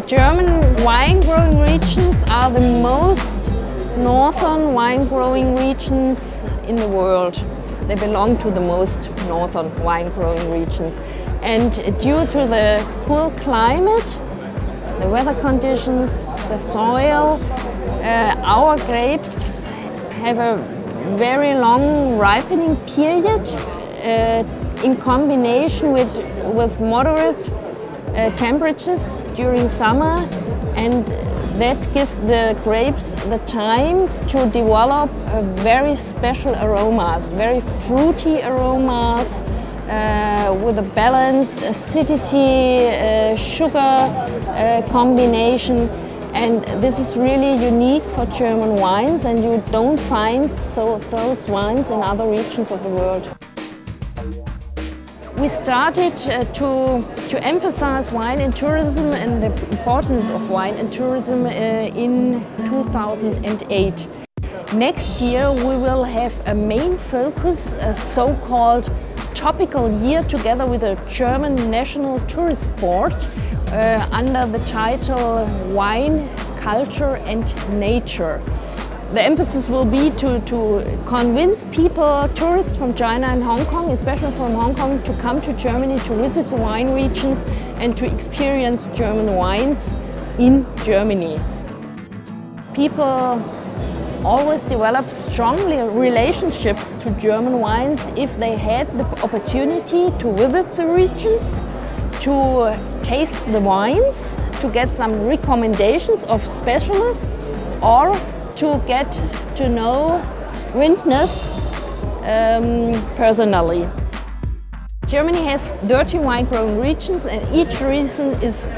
German wine growing regions are the most northern wine growing regions in the world. They belong to the most northern wine growing regions. And due to the cool climate, the weather conditions, the soil, our grapes have a very long ripening period in combination with moderate temperatures during summer, and that gives the grapes the time to develop very special aromas, very fruity aromas with a balanced acidity, sugar combination. And this is really unique for German wines, and you don't find those wines in other regions of the world. We started to emphasize wine and tourism and the importance of wine and tourism in 2008. Next year we will have a main focus, a so-called topical year, together with the German National Tourist Board under the title Wine, Culture and Nature. The emphasis will be to convince people, tourists from China and Hong Kong, especially from Hong Kong, to come to Germany to visit the wine regions and to experience German wines in Germany. People always develop strongly relationships to German wines if they had the opportunity to visit the regions, to taste the wines, to get some recommendations of specialists, or to get to know vintners personally. Germany has 13 wine growing regions, and each region is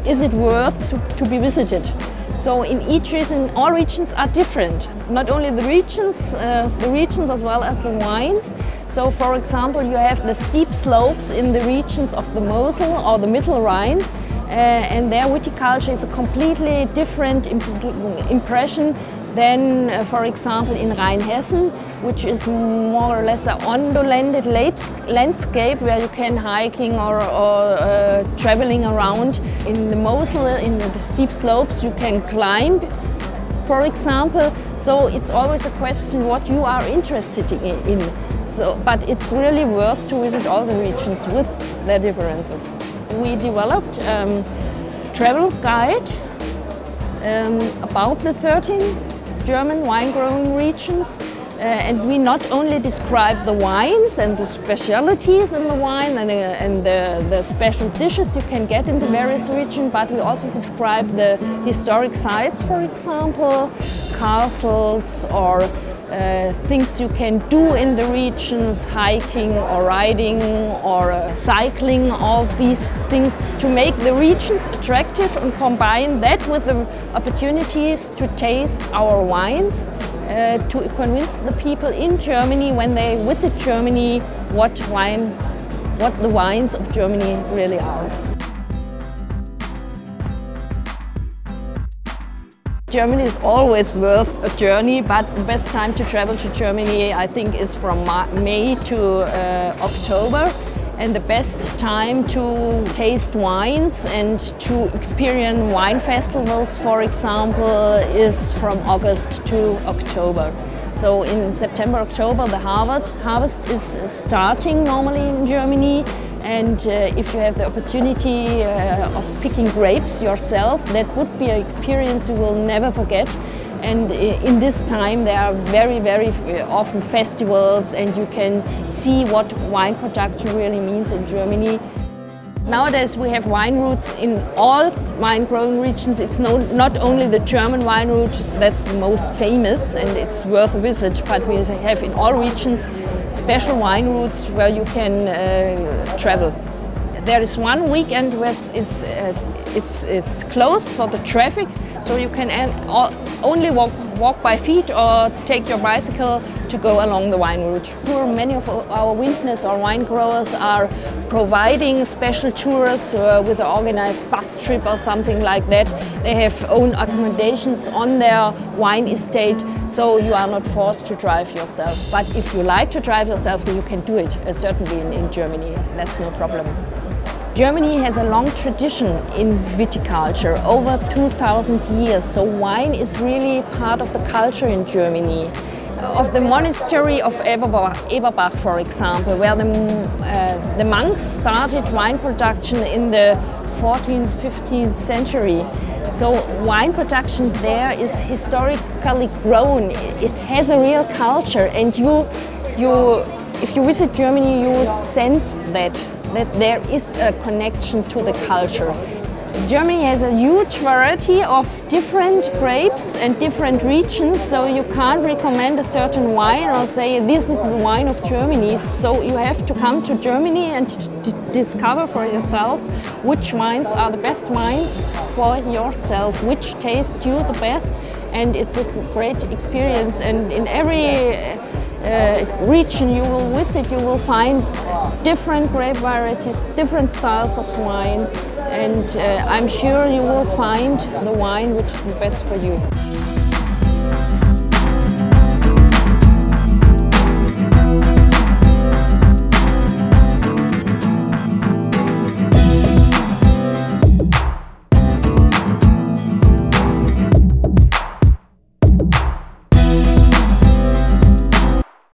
it worth to be visited. So in each region, all regions are different. Not only the regions as well as the wines. So for example, you have the steep slopes in the regions of the Mosel or the Middle Rhine. And their viticulture is a completely different impression than, for example, in Rheinhessen, which is more or less an undulated landscape where you can hiking or traveling around. In the Mosel, in the steep slopes, you can climb, for example. So it's always a question what you are interested in. But it's really worth to visit all the regions with their differences. We developed a travel guide about the 13 German wine growing regions, and we not only describe the wines and the specialities in the wine and the special dishes you can get in the various regions, but we also describe the historic sites, for example, castles or things you can do in the regions, hiking or riding or cycling, all these things to make the regions attractive, and combine that with the opportunities to taste our wines, to convince the people in Germany when they visit Germany what the wines of Germany really are. Germany is always worth a journey, but the best time to travel to Germany, I think, is from May to October. And the best time to taste wines and to experience wine festivals, for example, is from August to October. So in September, October, the harvest is starting normally in Germany. And if you have the opportunity of picking grapes yourself, that would be an experience you will never forget. And in this time there are very, very often festivals, and you can see what wine production really means in Germany. Nowadays we have wine routes in all wine growing regions. It's not only the German wine route that's the most famous and it's worth a visit, but we have in all regions special wine routes where you can travel. There is one weekend where it's closed for the traffic, so you can only walk by feet or take your bicycle to go along the wine route. Many of our vintners or wine growers are providing special tours with an organized bus trip or something like that. They have own accommodations on their wine estate, so you are not forced to drive yourself. But if you like to drive yourself, you can do it, certainly in Germany. That's no problem. Germany has a long tradition in viticulture, over 2,000 years, so wine is really part of the culture in Germany. Of the monastery of Eberbach, for example, where the monks started wine production in the 14th, 15th century. So wine production there is historically grown. It has a real culture, and if you visit Germany, you will sense that there is a connection to the culture. Germany has a huge variety of different grapes and different regions, so you can't recommend a certain wine or say this is the wine of Germany. So you have to come to Germany and discover for yourself which wines are the best wines for yourself, which taste you the best, and it's a great experience. And in every region you will visit, you will find different grape varieties, different styles of wine, and I'm sure you will find the wine which is the best for you.